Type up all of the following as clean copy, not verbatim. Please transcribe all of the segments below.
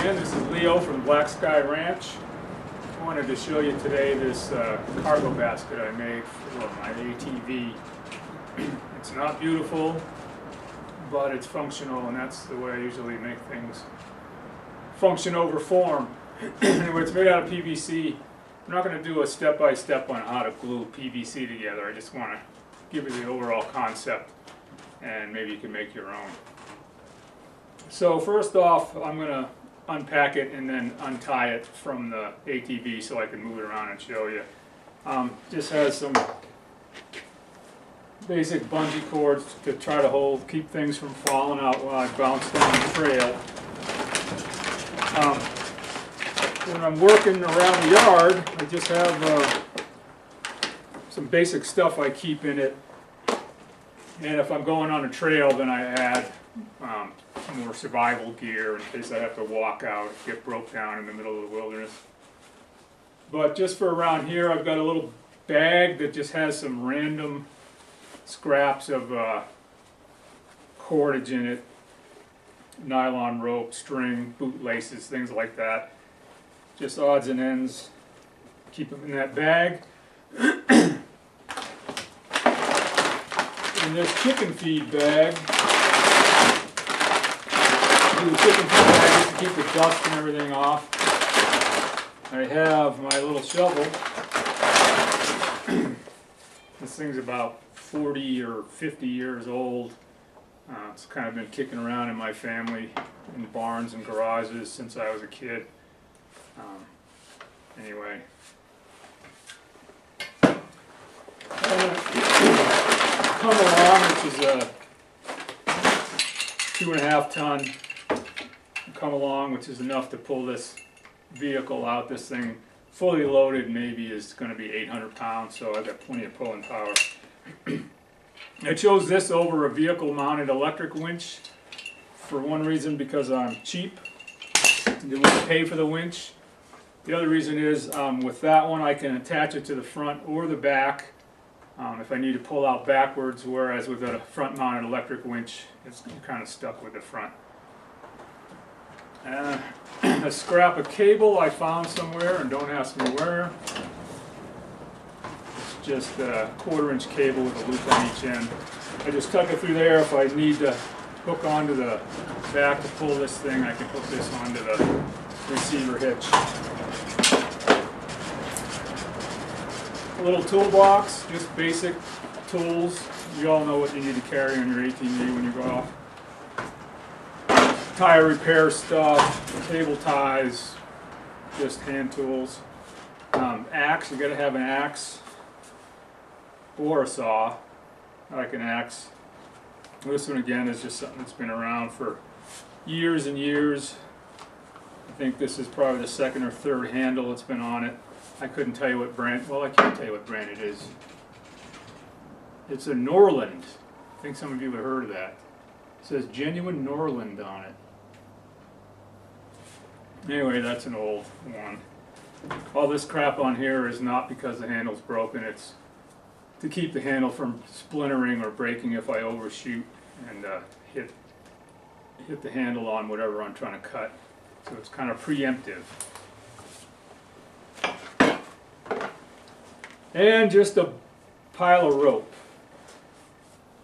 again, this is Leo from Black Sky Ranch. I wanted to show you today this cargo basket I made for my ATV. It's not beautiful, but it's functional, and that's the way I usually make things function over form. Anyway, it's made out of PVC. I'm not going to do a step-by-step on how to glue PVC together. I just want to give you the overall concept, and maybe you can make your own. So first off, I'm going to unpack it and then untie it from the ATV so I can move it around and show you. Just has some basic bungee cords to try to keep things from falling out while I bounce down the trail. When I'm working around the yard, I just have some basic stuff I keep in it, and if I'm going on a trail, then I add more survival gear in case I have to walk out, get broke down in the middle of the wilderness. But just for around here, I've got a little bag that just has some random scraps of cordage in it, nylon rope, string, boot laces, things like that. Just odds and ends. Keep them in that bag. In this chicken feed bag, the chicken feed bag just to keep the dust and everything off. I have my little shovel. This thing's about 40 or 50 years old. It's kind of been kicking around in my family in barns and garages since I was a kid. Anyway. Come along, which is a 2.5 ton come along, which is enough to pull this vehicle out. This thing fully loaded maybe is going to be 800 pounds, so I've got plenty of pulling power. I chose this over a vehicle mounted electric winch for one reason, because I'm cheap and didn't want to pay for the winch. The other reason is with that one I can attach it to the front or the back if I need to pull out backwards, whereas with a front mounted electric winch it's kind of stuck with the front. A scrap of cable I found somewhere, and don't ask me where. It's just a 1/4-inch cable with a loop on each end. I just tuck it through there. If I need to hook onto the back to pull this thing, I can hook this onto the receiver hitch. A little toolbox, just basic tools. You all know what you need to carry on your ATV when you go off. Tire repair stuff, cable ties, just hand tools. Axe, you gotta have an axe or a saw. I like an axe. This one again is just something that's been around for years and years. I think this is probably the 2nd or 3rd handle that's been on it. I couldn't tell you what brand, well I can't tell you what brand it is. It's a Norland. I think some of you have heard of that. It says genuine Norland on it. Anyway, that's an old one. All this crap on here is not because the handle's broken, it's to keep the handle from splintering or breaking if I overshoot and hit the handle on whatever I'm trying to cut. So it's kind of preemptive. And just a pile of rope.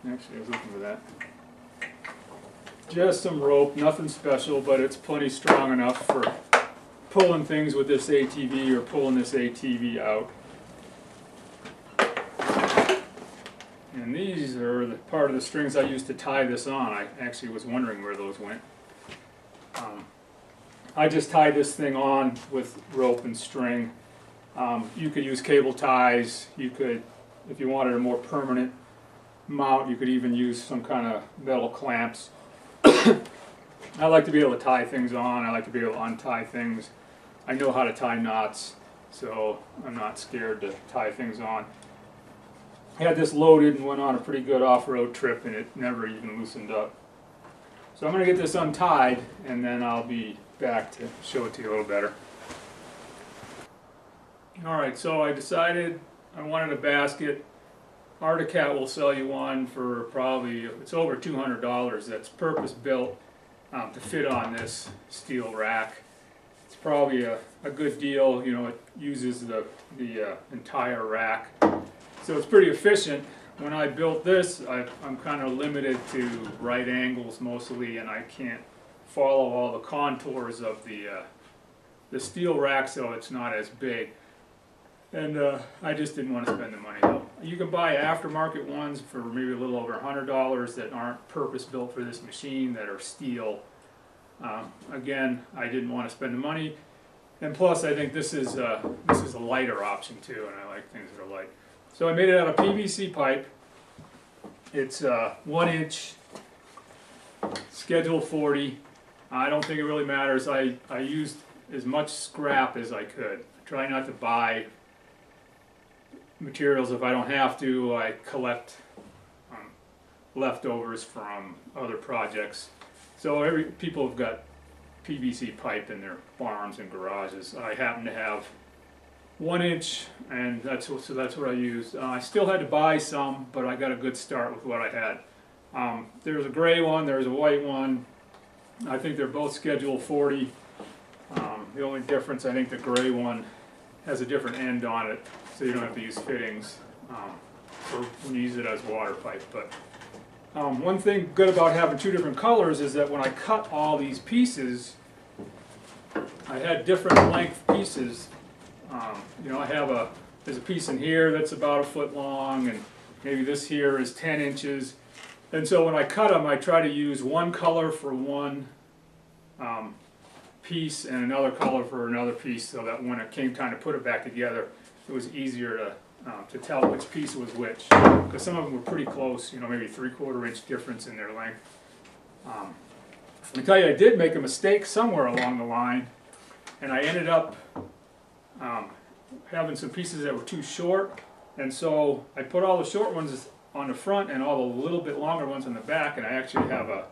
Actually, I was looking for that. Just some rope, nothing special, but it's plenty strong enough for pulling things with this ATV or pulling this ATV out. And these are the part of the strings I used to tie this on. I actually was wondering where those went. I just tied this thing on with rope and string. You could use cable ties. You could, if you wanted a more permanent mount, you could even use some kind of metal clamps. I like to be able to tie things on. I like to be able to untie things. I know how to tie knots, so I'm not scared to tie things on. I had this loaded and went on a pretty good off-road trip, and it never even loosened up. So I'm going to get this untied, and then I'll be back to show it to you a little better. Alright, so I decided I wanted a basket. Articat will sell you one for probably, it's over $200. That's purpose built to fit on this steel rack. probably a good deal. You know, it uses the entire rack, so it's pretty efficient. When I built this, I'm kind of limited to right angles mostly, and I can't follow all the contours of the steel rack, so it's not as big. And I just didn't want to spend the money though. You can buy aftermarket ones for maybe a little over $100 that aren't purpose built for this machine, that are steel. Again, I didn't want to spend the money, and plus I think this is a lighter option too, and I like things that are light. So I made it out of PVC pipe. It's 1 inch, schedule 40. I don't think it really matters. I used as much scrap as I could. I try not to buy materials if I don't have to. I collect leftovers from other projects. So people have got PVC pipe in their barns and garages. I happen to have 1 inch, and that's what I used. I still had to buy some, but I got a good start with what I had. There's a gray one, there's a white one. I think they're both schedule 40. The only difference, I think the gray one has a different end on it, so you don't have to use fittings for when you use it as water pipe. But one thing good about having two different colors is that when I cut all these pieces, I had different length pieces. You know, there's a piece in here that's about 1 foot long, and maybe this here is 10 inches. And so when I cut them, I try to use one color for one piece and another color for another piece, so that when it came time to put it back together, it was easier to tell which piece was which. Because some of them were pretty close, you know, maybe 3/4 inch difference in their length. I tell you, I did make a mistake somewhere along the line, and I ended up having some pieces that were too short, and so I put all the short ones on the front and all the little bit longer ones on the back, and I actually have a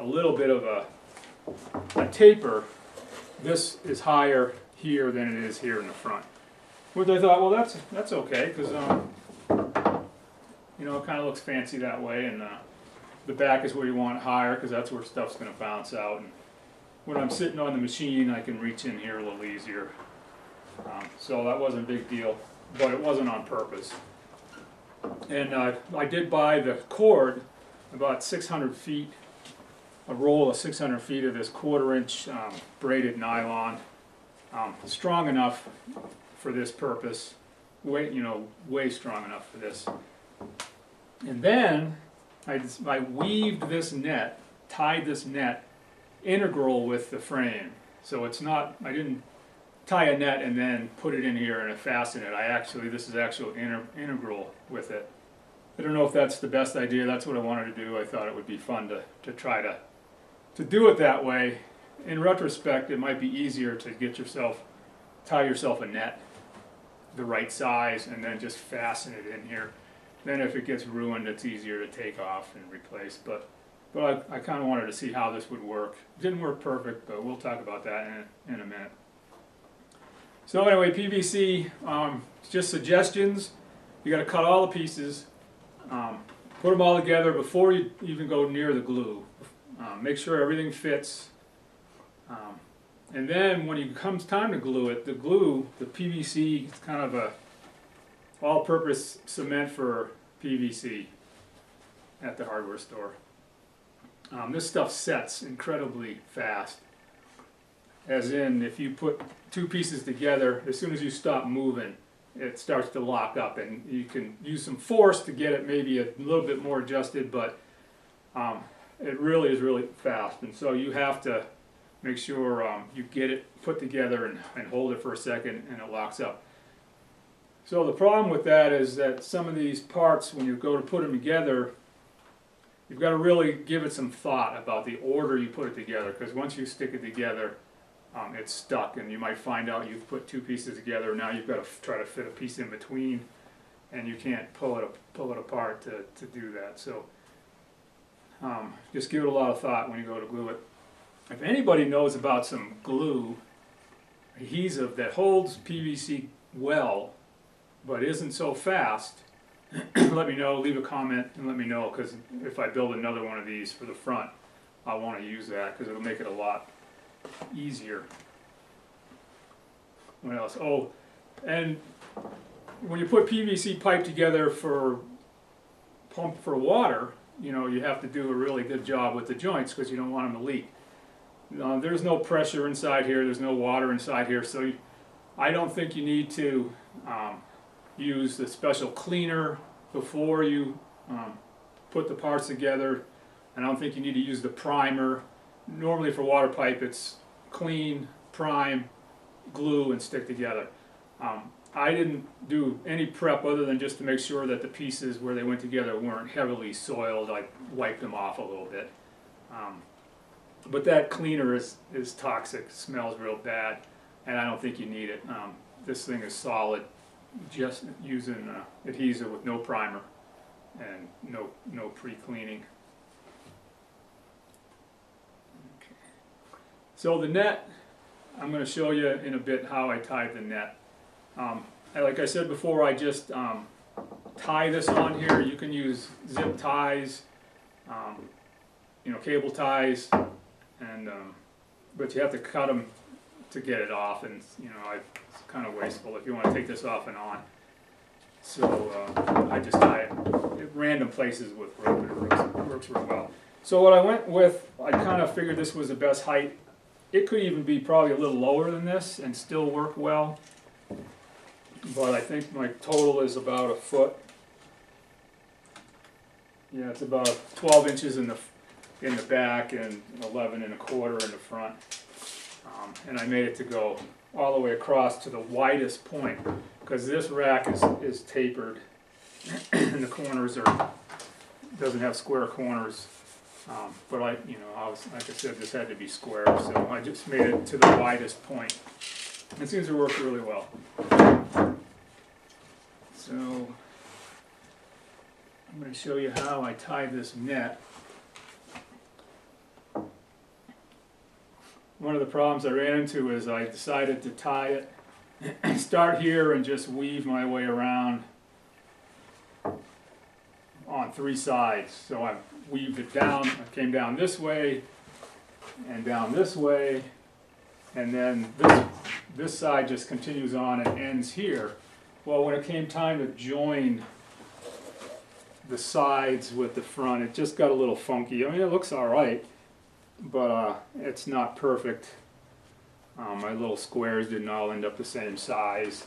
little bit of a taper. This is higher here than it is here in the front, which I thought, well, that's okay, because you know, it kind of looks fancy that way, and the back is where you want it higher, because that's where stuff's going to bounce out, and when I'm sitting on the machine I can reach in here a little easier. So that wasn't a big deal, but it wasn't on purpose. And I did buy the cord, about 600 feet, a roll of 600 feet of this 1/4 inch braided nylon, strong enough for this purpose, way strong enough for this. And then I weaved this net, tied this net integral with the frame. So it's not, I didn't tie a net and then put it in here and fasten it. This is actual integral with it. I don't know if that's the best idea. That's what I wanted to do. I thought it would be fun to try to do it that way. In retrospect, it might be easier to tie yourself a net the right size and then just fasten it in here. Then if it gets ruined, it's easier to take off and replace. But I kind of wanted to see how this would work. It didn't work perfect, but we'll talk about that in a minute. So anyway, PVC, just suggestions. You got to cut all the pieces, put them all together before you even go near the glue. Make sure everything fits. And then when it comes time to glue it, the PVC, is kind of a all-purpose cement for PVC at the hardware store. This stuff sets incredibly fast. As in, if you put two pieces together, as soon as you stop moving, it starts to lock up, and you can use some force to get it maybe a little bit more adjusted, but it really is really fast. And so you have to make sure you get it put together and hold it for a second, and it locks up. So the problem with that is that some of these parts, when you go to put them together, you've got to really give it some thought about the order you put it together, because once you stick it together, it's stuck, and you might find out you've put two pieces together. Now you've got to try to fit a piece in between, and you can't pull it apart to do that. So just give it a lot of thought when you go to glue it. If anybody knows about some glue, adhesive that holds PVC well, but isn't so fast, let me know, leave a comment and let me know, because if I build another one of these for the front, I want to use that because it'll make it a lot easier. what else? Oh, and when you put PVC pipe together for pump for water, you know, you have to do a really good job with the joints because you don't want them to leak. There's no pressure inside here, there's no water inside here, so I don't think you need to use the special cleaner before you put the parts together. I don't think you need to use the primer. Normally for water pipe it's clean, prime, glue, and stick together. I didn't do any prep other than just to make sure that the pieces where they went together weren't heavily soiled. I wiped them off a little bit. But that cleaner is toxic, smells real bad, and I don't think you need it. This thing is solid, just using adhesive with no primer and no pre-cleaning. Okay. So the net, I'm going to show you in a bit how I tied the net. Like I said before, I just tie this on here. You can use zip ties, you know, cable ties, and but you have to cut them to get it off, and you know, it's kind of wasteful if you want to take this off and on. So I just tie it at random places with rope, and it works real well. So what I went with, I kind of figured this was the best height. It could even be probably a little lower than this and still work well. But I think my total is about a foot. Yeah, it's about 12 inches in the back and 11 1/4 in the front. And I made it to go all the way across to the widest point because this rack is tapered and the corners doesn't have square corners. But like I said, this had to be square, so I just made it to the widest point. It seems to work really well. So I'm going to show you how I tie this net. One of the problems I ran into is I decided to tie it, start here and just weave my way around on 3 sides. So I weaved it down, I came down this way and down this way, and then this side just continues on and ends here. Well, when it came time to join the sides with the front, it just got a little funky. I mean, it looks all right, but it's not perfect. My little squares didn't all end up the same size.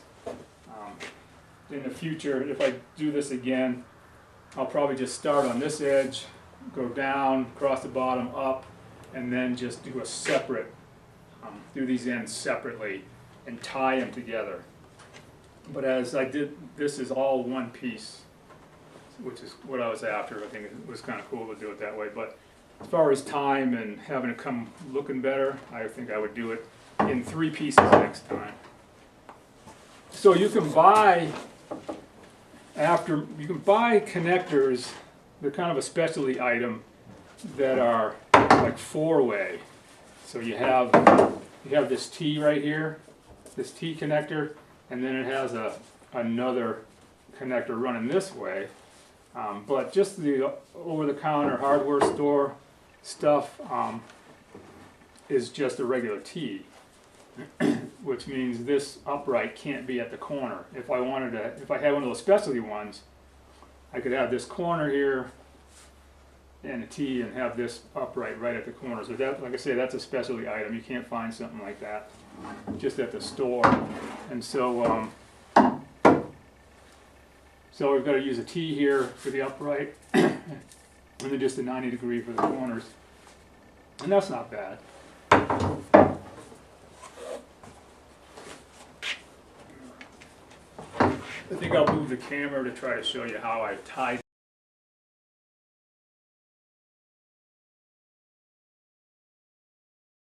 In the future, if I do this again, I'll probably just start on this edge, go down, across the bottom, up, and then just do a separate, do these ends separately and tie them together. But as I did, this is all one piece, which is what I was after. I think it was kind of cool to do it that way. But as far as time and having it come looking better, I think I would do it in 3 pieces next time. So you can buy connectors. They're kind of a specialty item that are like 4-way. So you have this T right here, this T connector, and then it has another connector running this way. But just the over-the-counter hardware store stuff is just a regular T, which means this upright can't be at the corner. If I had one of those specialty ones, I could have this corner here and a T and have this upright right at the corner. So that, like I say, that's a specialty item. You can't find something like that just at the store. And so so we've got to use a T here for the upright and then just a 90-degree for the corners. And that's not bad. I think I'll move the camera to try to show you how I tied